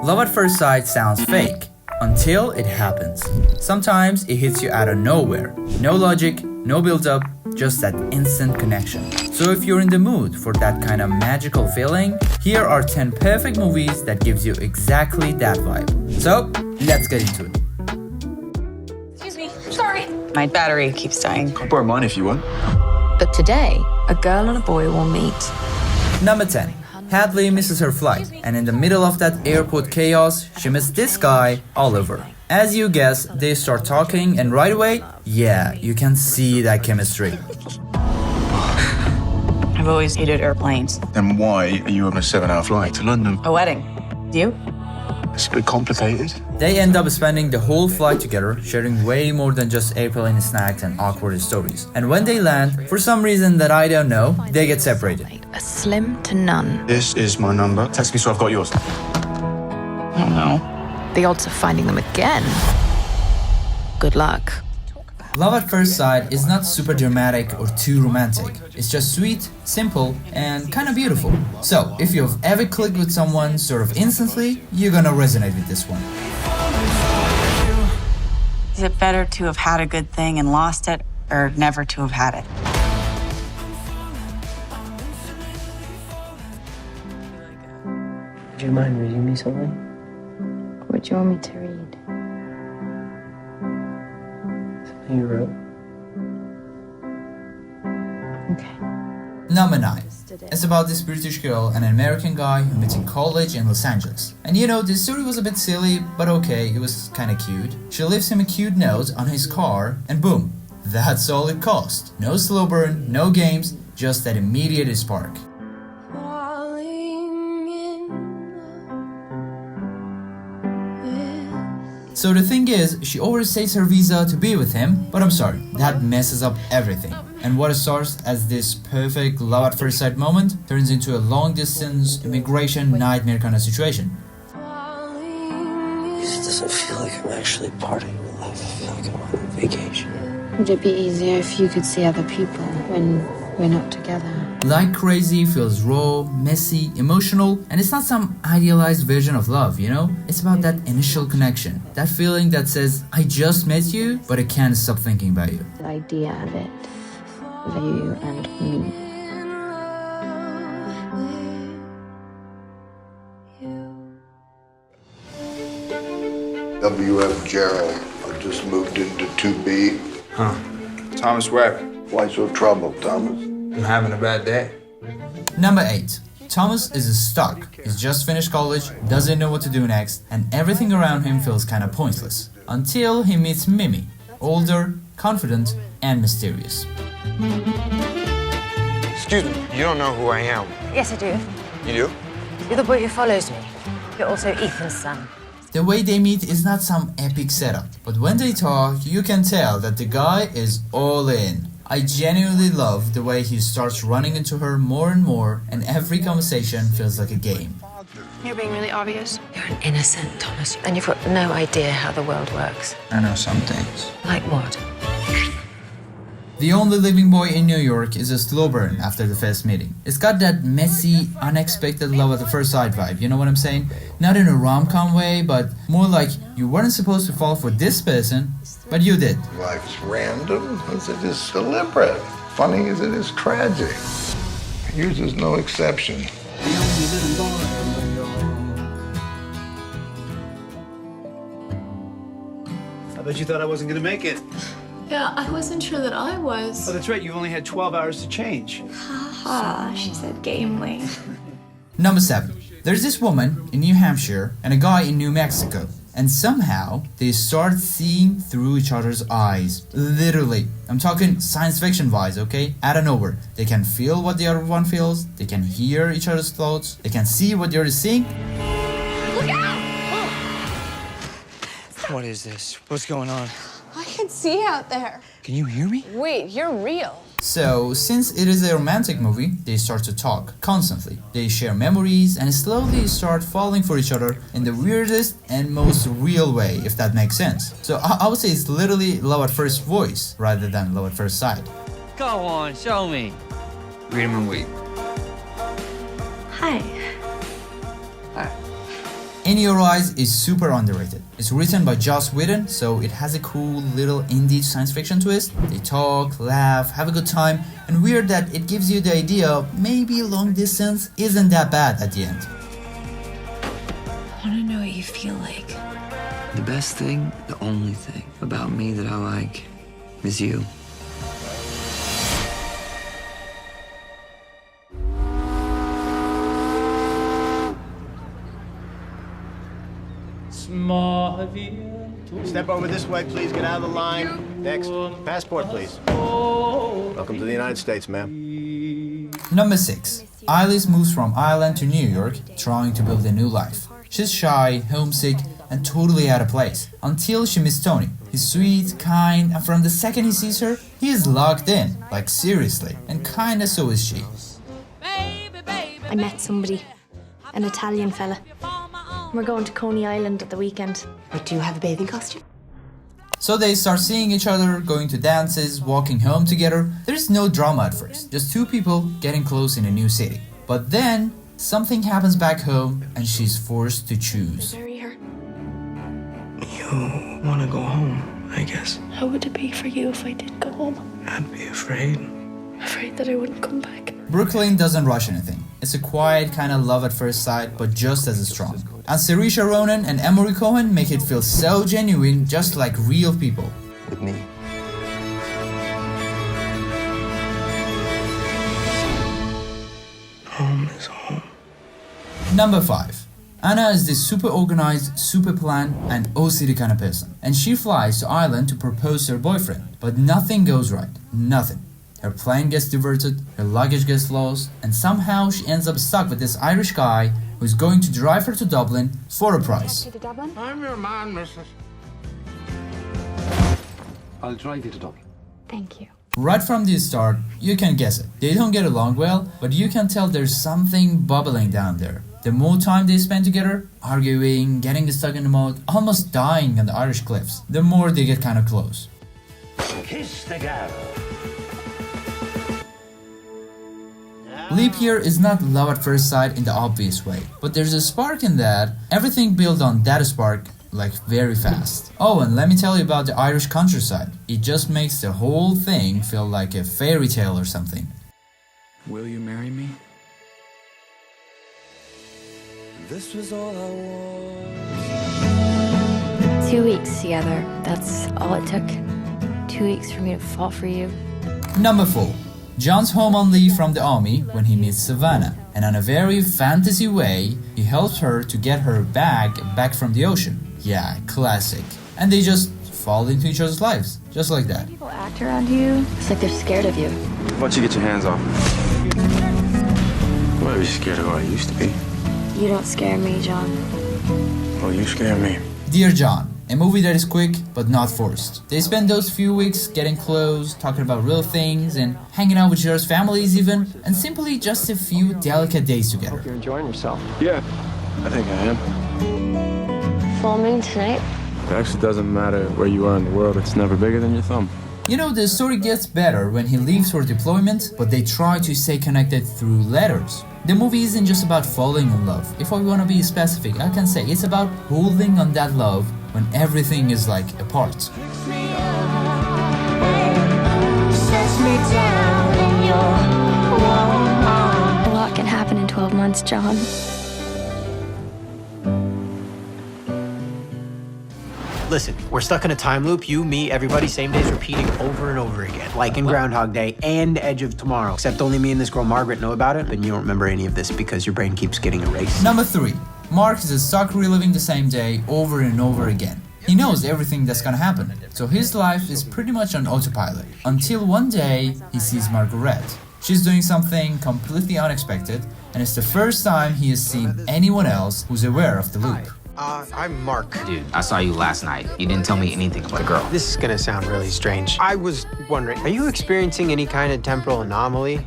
Love at first sight sounds fake until it happens. Sometimes it hits you out of nowhere. No logic, no build-up, just that instant connection. So if you're in the mood for that kind of magical feeling, here are 10 perfect movies that gives you exactly that vibe. So, let's get into it. Excuse me, sorry. My battery keeps dying. I'll borrow mine if you want. But today, a girl and a boy will meet. Number 10. Hadley misses her flight, and in the middle of that airport chaos, she meets this guy, Oliver. As you guess, they start talking, and right away, yeah, you can see that chemistry. I've always hated airplanes. Then why are you on a 7-hour flight to London? A wedding. You? It's a bit complicated. They end up spending the whole flight together, sharing way more than just airplane snacks and awkward stories. And when they land, for some reason that I don't know, they get separated. A slim to none. This is my number. Text me so I've got yours. I don't know. The odds of finding them again. Good luck. Love at first sight is not super dramatic or too romantic. It's just sweet, simple, and kind of beautiful. So, if you've ever clicked with someone sort of instantly, you're gonna resonate with this one. Is it better to have had a good thing and lost it, or never to have had it? Would you mind reading me something? What do you want me to read? Something you wrote? Okay. Number 9. It's about this British girl and an American guy who met in college in Los Angeles. And you know, this story was a bit silly, but okay, it was kinda cute. She leaves him a cute note on his car, and boom, that's all it cost. No slow burn, no games, just that immediate spark. So the thing is, she overstays her visa to be with him, but I'm sorry, that messes up everything. And what starts as this perfect love at first sight moment turns into a long-distance immigration nightmare kind of situation. It just doesn't feel like I'm actually partying with life. I feel like I'm on vacation. Would it be easier if you could see other people when we're not together? Like Crazy feels raw, messy, emotional, and it's not some idealized version of love, you know? It's about that initial connection, that feeling that says, I just met you, but I can't stop thinking about you. The idea of it, of you and me. W.F. Gerald. I just moved into 2B. Huh. Thomas Webb. Why so troubled, Thomas? I'm having a bad day. Number 8. Thomas is stuck. He's just finished college, doesn't know what to do next, and everything around him feels kinda pointless. Until he meets Mimi, older, confident, and mysterious. Excuse me, you don't know who I am. Yes, I do. You do? You're the boy who follows me. You're also Ethan's son. The way they meet is not some epic setup, but when they talk, you can tell that the guy is all in. I genuinely love the way he starts running into her more and more, and every conversation feels like a game. You're being really obvious. You're an innocent, Thomas, and you've got no idea how the world works. I know some things. Like what? The only living boy in New York is a slow burn after the first meeting. It's got that messy, unexpected love at the first sight vibe, you know what I'm saying? Not in a rom-com way, but more like you weren't supposed to fall for this person, but you did. Life's random as it is deliberate. Funny as it is tragic. Yours is no exception. I bet you thought I wasn't gonna make it. Yeah, I wasn't sure that I was. Oh, that's right, you only had 12 hours to change. Haha, she said gamely. Number 7. There's this woman in New Hampshire and a guy in New Mexico. And somehow, they start seeing through each other's eyes. Literally. I'm talking science fiction vibes, okay? Out of nowhere. They can feel what the other one feels. They can hear each other's thoughts. They can see what the other is seeing. Look out! What is this? What's going on? I can see out there. Can you hear me? Wait, you're real. So, since it is a romantic movie, they start to talk constantly. They share memories and slowly start falling for each other in the weirdest and most real way, if that makes sense. So I would say it's literally love at first voice rather than love at first sight. Go on, show me. Read them and wait. Hi. In Your Eyes is super underrated. It's written by Joss Whedon, so it has a cool little indie science fiction twist. They talk, laugh, have a good time, and weird that it gives you the idea maybe long distance isn't that bad at the end. I want to know what you feel like. The best thing, the only thing about me that I like is you. Step over this way, please. Get out of the line. Next. Passport, please. Welcome to the United States, ma'am. Number 6. Alice moves from Ireland to New York, trying to build a new life. She's shy, homesick, and totally out of place, until she meets Tony. He's sweet, kind, and from the second he sees her, he is locked in, like seriously, and kinda so is she. I met somebody, an Italian fella. We're going to Coney Island at the weekend. But do you have a bathing costume? So they start seeing each other, going to dances, walking home together. There's no drama at first, just two people getting close in a new city. But then, something happens back home and she's forced to choose. Marry her. You want to go home, I guess. How would it be for you if I did go home? I'd be afraid. Afraid that I wouldn't come back. Brooklyn doesn't rush anything. It's a quiet kind of love at first sight, but just as strong. And Saoirse Ronan and Emory Cohen make it feel so genuine, just like real people. With me. Home is home. Number 5. Anna is this super organized, super planned, and OCD kind of person. And she flies to Ireland to propose to her boyfriend. But nothing goes right. Nothing. Her plane gets diverted, her luggage gets lost, and somehow she ends up stuck with this Irish guy who's going to drive her to Dublin for a price. I'm your man, missus. I'll drive you to Dublin. Thank you. Right from the start, you can guess it. They don't get along well, but you can tell there's something bubbling down there. The more time they spend together, arguing, getting stuck in the mud, almost dying on the Irish cliffs, the more they get kind of close. Kiss the gal. Leap Year is not love at first sight in the obvious way, but there's a spark in that, everything built on that spark, like very fast. Oh, and let me tell you about the Irish countryside. It just makes the whole thing feel like a fairy tale or something. Will you marry me? This was all I want. 2 weeks together. That's all it took. 2 weeks for me to fall for you. Number 4. John's home on leave from the army when he meets Savannah, and in a very fantasy way, he helps her to get her bag back from the ocean. Yeah, classic. And they just fall into each other's lives, just like that. People act around you. It's like they're scared of you. Why don't you get your hands off? Why are you scared of who I used to be? You don't scare me, John. Oh, you scare me. Dear John, a movie that is quick but not forced. They spend those few weeks getting close, talking about real things, and hanging out with each other's families even, and simply just a few delicate days together. You're enjoying yourself. Yeah, I think I am. Full moon tonight. It actually doesn't matter where you are in the world. It's never bigger than your thumb. You know, the story gets better when he leaves for deployment, but they try to stay connected through letters. The movie isn't just about falling in love. If I want to be specific, I can say it's about holding on that love when everything is like apart. A lot can happen in 12 months, John. Listen, we're stuck in a time loop. You, me, everybody, same days repeating over and over again. Like in Groundhog Day and Edge of Tomorrow. Except only me and this girl Margaret know about it, and you don't remember any of this because your brain keeps getting erased. Number 3. Mark is stuck reliving the same day over and over again. He knows everything that's gonna happen, so his life is pretty much on autopilot. Until one day, he sees Margaret. She's doing something completely unexpected, and it's the first time he has seen anyone else who's aware of the loop. I'm Mark. Dude, I saw you last night. You didn't tell me anything about a girl. This is gonna sound really strange. I was wondering, are you experiencing any kind of temporal anomaly?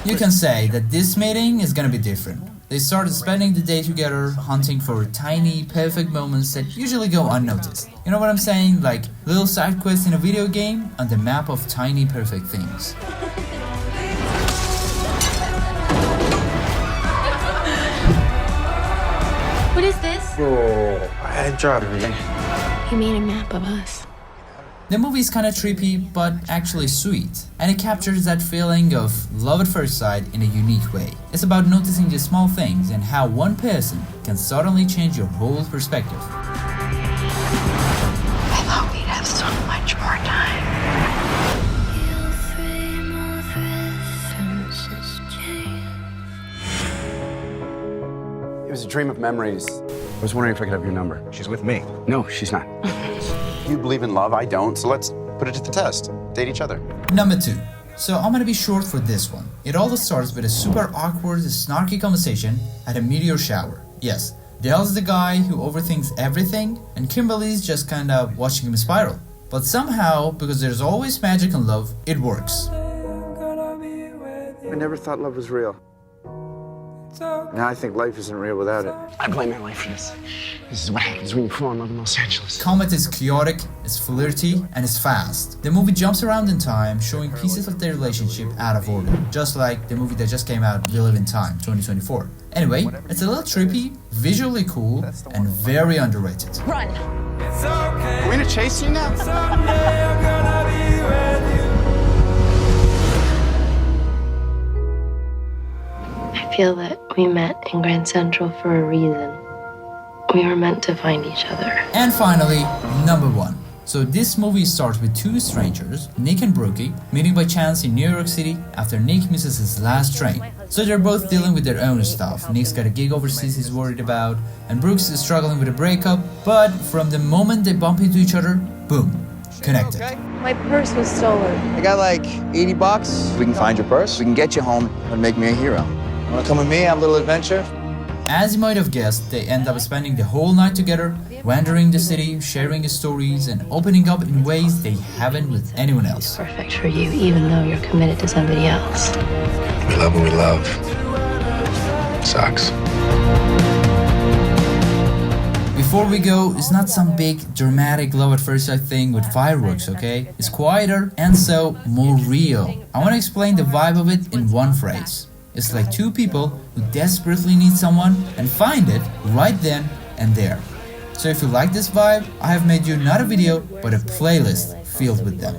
You can say that this meeting is gonna be different. They started spending the day together, hunting for tiny, perfect moments that usually go unnoticed. You know what I'm saying? Like little side quests in a video game on the map of tiny, perfect things. What is this? Oh, I dropped everything. He made a map of us. The movie is kinda trippy, but actually sweet, and it captures that feeling of love at first sight in a unique way. It's about noticing the small things and how one person can suddenly change your whole perspective. I thought we'd have so much more time. It was a dream of memories. I was wondering if I could have your number. She's with me. No, she's not. You believe in love, I don't, so let's put it to the test. Date each other. Number 2. So I'm gonna be short for this one. It all starts with a super awkward, snarky conversation at a meteor shower. Yes, Dale's the guy who overthinks everything, and Kimberly's just kinda watching him spiral. But somehow, because there's always magic in love, it works. I never thought love was real. Now I think life isn't real without it. I blame my life for this. This is what happens when you fall in love in Los Angeles. Comet is chaotic, it's flirty, and it's fast. The movie jumps around in time, showing pieces of their relationship out of order, just like the movie that just came out, We Live in Time, 2024. Anyway, it's a little trippy, visually cool, and very underrated. Run! Are we gonna chase you now? I feel that we met in Grand Central for a reason. We were meant to find each other. And finally, number 1. So this movie starts with two strangers, Nick and Brookie, meeting by chance in New York City after Nick misses his last train. So they're both dealing with their own stuff. Nick's got a gig overseas he's worried about, and Brooks is struggling with a breakup, but from the moment they bump into each other, boom, connected. My purse was stolen. I got like 80 bucks. We can find your purse. We can get you home and make me a hero. Wanna come with me on a little adventure? As you might have guessed, they end up spending the whole night together, wandering the city, sharing stories, and opening up in ways they haven't with anyone else. Perfect for you, even though you're committed to somebody else. We love what we love. Sucks. Before we go, it's not some big, dramatic love at first sight thing with fireworks, okay? It's quieter and so more real. I want to explain the vibe of it in one phrase. It's like two people who desperately need someone and find it right then and there. So if you like this vibe, I have made you not a video, but a playlist filled with them.